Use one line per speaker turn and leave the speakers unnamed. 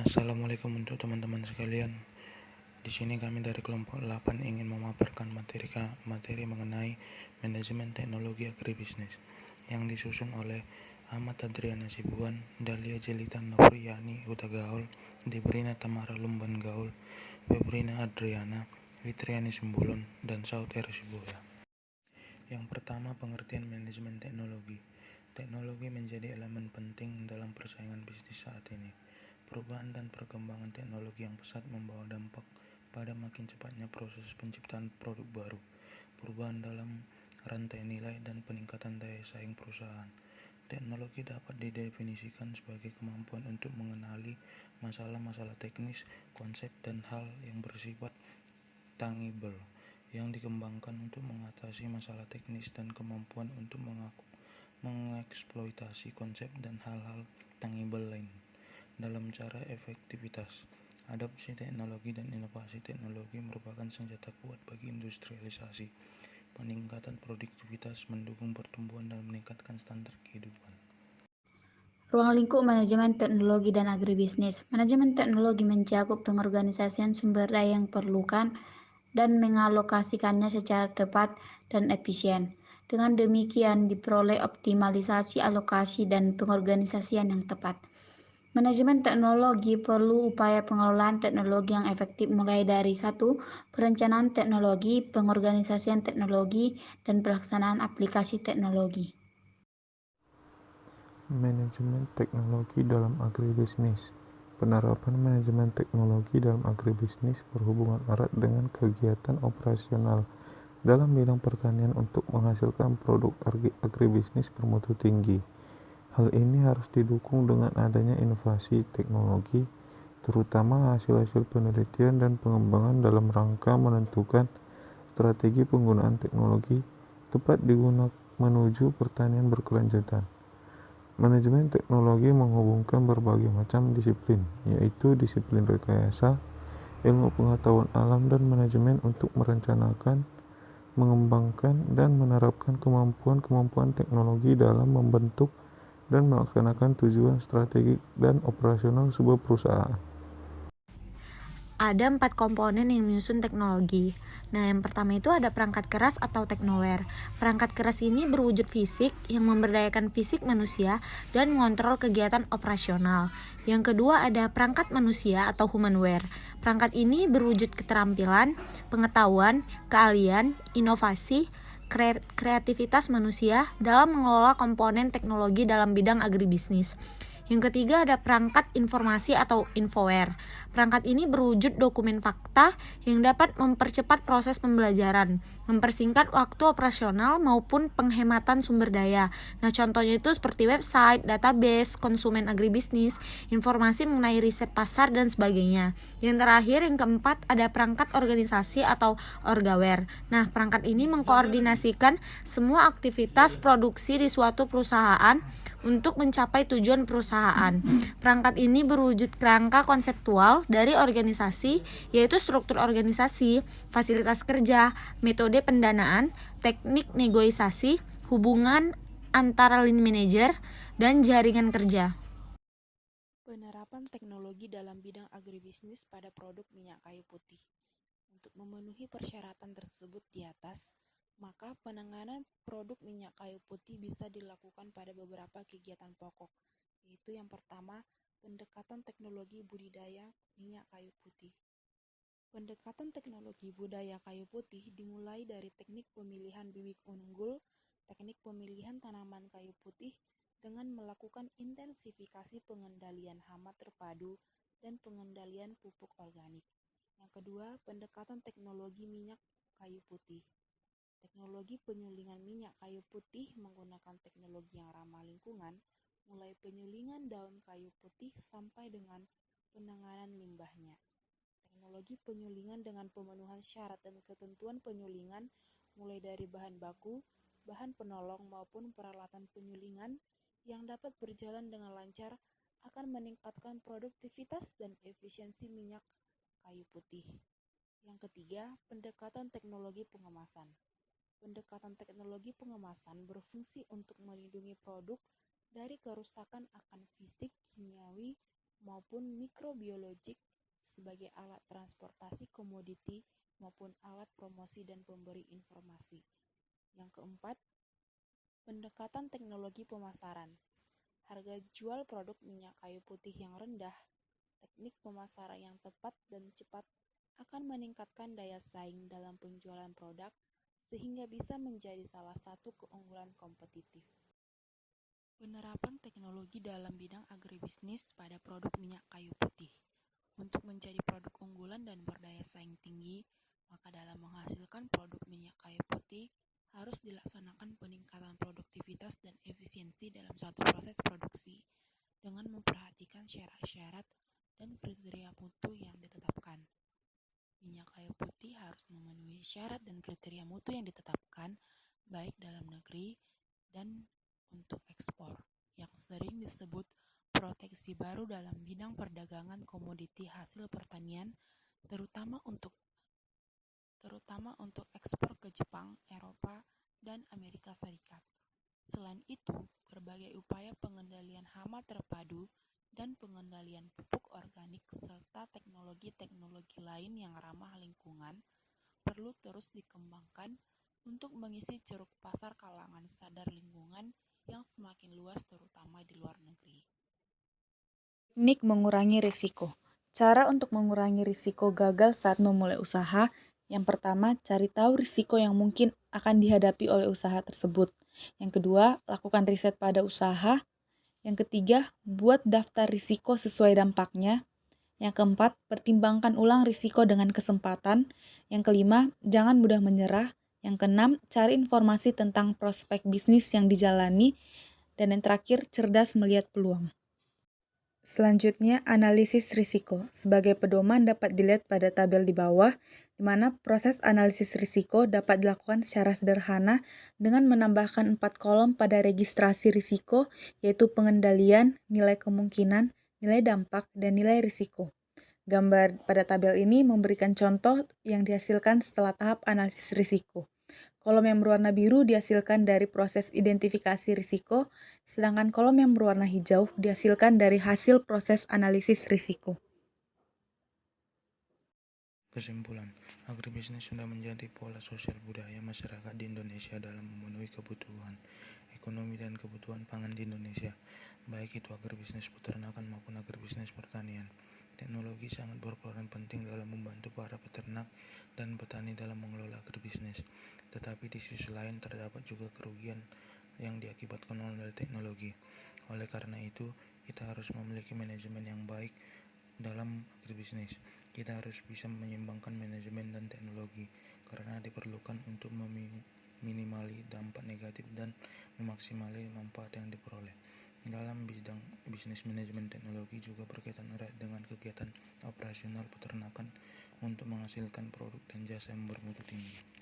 Assalamualaikum untuk teman-teman sekalian. Di sini kami dari kelompok 8 ingin memaparkan materi mengenai manajemen teknologi agribisnis yang disusun oleh Ahmad Adriana Sibuan, Dahlia Jelita Nofriani Huta Gaul, Debrina Tamara Lumban Gaul, Febrina Adriana, Fitriani Simbulon, dan Saud R. Sibuya. Yang pertama, pengertian manajemen teknologi. Teknologi menjadi elemen penting dalam persaingan bisnis saat ini. Perubahan dan perkembangan teknologi yang pesat membawa dampak pada makin cepatnya proses penciptaan produk baru, perubahan dalam rantai nilai, dan peningkatan daya saing perusahaan. Teknologi dapat didefinisikan sebagai kemampuan untuk mengenali masalah-masalah teknis, konsep, dan hal yang bersifat tangible yang dikembangkan untuk mengatasi masalah teknis dan kemampuan untuk mengeksploitasi konsep dan hal-hal tangible lain dalam cara efektivitas. Adopsi teknologi dan inovasi teknologi merupakan senjata kuat bagi industrialisasi, peningkatan produktivitas, mendukung pertumbuhan, dan meningkatkan standar kehidupan.
Ruang lingkup manajemen teknologi dan agribisnis. Manajemen teknologi mencakup pengorganisasian sumber daya yang diperlukan dan mengalokasikannya secara tepat dan efisien. Dengan demikian diperoleh optimalisasi alokasi dan pengorganisasian yang tepat. Manajemen teknologi perlu upaya pengelolaan teknologi yang efektif mulai dari 1. Perencanaan teknologi, pengorganisasian teknologi, dan pelaksanaan aplikasi teknologi.
Manajemen teknologi dalam agribisnis. Penerapan manajemen teknologi dalam agribisnis berhubungan erat dengan kegiatan operasional dalam bidang pertanian untuk menghasilkan produk agribisnis bermutu tinggi. Hal ini harus didukung dengan adanya inovasi teknologi, terutama hasil-hasil penelitian dan pengembangan dalam rangka menentukan strategi penggunaan teknologi tepat digunakan menuju pertanian berkelanjutan. Manajemen teknologi menghubungkan berbagai macam disiplin, yaitu disiplin rekayasa, ilmu pengetahuan alam, dan manajemen untuk merencanakan, mengembangkan, dan menerapkan kemampuan-kemampuan teknologi dalam membentuk dan melaksanakan tujuan strategik dan operasional sebuah perusahaan.
Ada 4 komponen yang menyusun teknologi. Nah, yang pertama itu ada perangkat keras atau technoware. Perangkat keras ini berwujud fisik yang memberdayakan fisik manusia dan mengontrol kegiatan operasional. Yang kedua ada perangkat manusia atau humanware. Perangkat ini berwujud keterampilan, pengetahuan, keahlian, inovasi, kreativitas manusia dalam mengelola komponen teknologi dalam bidang agribisnis. Yang ketiga ada perangkat informasi atau infoware. Perangkat ini berwujud dokumen fakta yang dapat mempercepat proses pembelajaran, mempersingkat waktu operasional maupun penghematan sumber daya. Nah, contohnya itu seperti website, database, konsumen agribisnis, informasi mengenai riset pasar, dan sebagainya. Yang terakhir, yang keempat, ada perangkat organisasi atau orgaware. Nah, perangkat ini mengkoordinasikan semua aktivitas produksi di suatu perusahaan untuk mencapai tujuan perusahaan. Perangkat ini berwujud kerangka konseptual dari organisasi, yaitu struktur organisasi, fasilitas kerja, metode pendanaan, teknik negosiasi, hubungan antara line manager, dan jaringan kerja.
Penerapan teknologi dalam bidang agribisnis pada produk minyak kayu putih. Untuk memenuhi persyaratan tersebut di atas, maka penanganan produk minyak kayu putih bisa dilakukan pada beberapa kegiatan pokok, yaitu yang pertama, pendekatan teknologi budidaya minyak kayu putih. Pendekatan teknologi budaya kayu putih dimulai dari teknik pemilihan bibit unggul, teknik pemilihan tanaman kayu putih dengan melakukan intensifikasi pengendalian hama terpadu dan pengendalian pupuk organik. Yang kedua, pendekatan teknologi minyak kayu putih. Teknologi penyulingan minyak kayu putih menggunakan teknologi yang ramah lingkungan, mulai penyulingan daun kayu putih sampai dengan penanganan limbahnya. Teknologi penyulingan dengan pemenuhan syarat dan ketentuan penyulingan, mulai dari bahan baku, bahan penolong maupun peralatan penyulingan yang dapat berjalan dengan lancar, akan meningkatkan produktivitas dan efisiensi minyak kayu putih. Yang ketiga, pendekatan teknologi pengemasan. Pendekatan teknologi pengemasan berfungsi untuk melindungi produk dari kerusakan akan fisik, kimiawi, maupun mikrobiologik sebagai alat transportasi komoditi maupun alat promosi dan pemberi informasi. Yang keempat, pendekatan teknologi pemasaran. Harga jual produk minyak kayu putih yang rendah, teknik pemasaran yang tepat dan cepat akan meningkatkan daya saing dalam penjualan produk sehingga bisa menjadi salah satu keunggulan kompetitif. Penerapan teknologi dalam bidang agribisnis pada produk minyak kayu putih. Untuk menjadi produk unggulan dan berdaya saing tinggi, maka dalam menghasilkan produk minyak kayu putih harus dilaksanakan peningkatan produktivitas dan efisiensi dalam suatu proses produksi dengan memperhatikan syarat-syarat dan kriteria mutu yang ditetapkan. Minyak kayu putih harus memenuhi syarat dan kriteria mutu yang ditetapkan baik dalam negeri dan untuk ekspor, yang sering disebut proteksi baru dalam bidang perdagangan komoditi hasil pertanian, terutama untuk ekspor ke Jepang, Eropa, dan Amerika Serikat. Selain itu, berbagai upaya pengendalian hama terpadu dan pengendalian pupuk organik serta teknologi-teknologi lain yang ramah lingkungan perlu terus dikembangkan untuk mengisi ceruk pasar kalangan sadar lingkungan yang semakin luas terutama di luar negeri.
Teknik mengurangi risiko. Cara untuk mengurangi risiko gagal saat memulai usaha. Yang pertama, cari tahu risiko yang mungkin akan dihadapi oleh usaha tersebut. Yang kedua, lakukan riset pada usaha. Yang ketiga, buat daftar risiko sesuai dampaknya. Yang keempat, pertimbangkan ulang risiko dengan kesempatan. Yang kelima, jangan mudah menyerah. Yang keenam, cari informasi tentang prospek bisnis yang dijalani. Dan yang terakhir, cerdas melihat peluang. Selanjutnya, analisis risiko. Sebagai pedoman dapat dilihat pada tabel di bawah, di mana proses analisis risiko dapat dilakukan secara sederhana dengan menambahkan 4 kolom pada registrasi risiko, yaitu pengendalian, nilai kemungkinan, nilai dampak, dan nilai risiko. Gambar pada tabel ini memberikan contoh yang dihasilkan setelah tahap analisis risiko. Kolom yang berwarna biru dihasilkan dari proses identifikasi risiko, sedangkan kolom yang berwarna hijau dihasilkan dari hasil proses analisis risiko.
Kesimpulan, agribisnis sudah menjadi pola sosial budaya masyarakat di Indonesia dalam memenuhi kebutuhan ekonomi dan kebutuhan pangan di Indonesia, baik itu agribisnis peternakan maupun agribisnis pertanian. Teknologi sangat berperan penting dalam membantu para peternak dan petani dalam mengelola agribisnis. Tetapi di sisi lain terdapat juga kerugian yang diakibatkan oleh teknologi. Oleh karena itu, kita harus memiliki manajemen yang baik dalam agribisnis. Kita harus bisa menyeimbangkan manajemen dan teknologi karena diperlukan untuk meminimali dampak negatif dan memaksimalkan manfaat yang diperoleh. Dalam bidang bisnis, manajemen teknologi juga berkaitan erat dengan kegiatan operasional peternakan untuk menghasilkan produk dan jasa yang bermutu tinggi.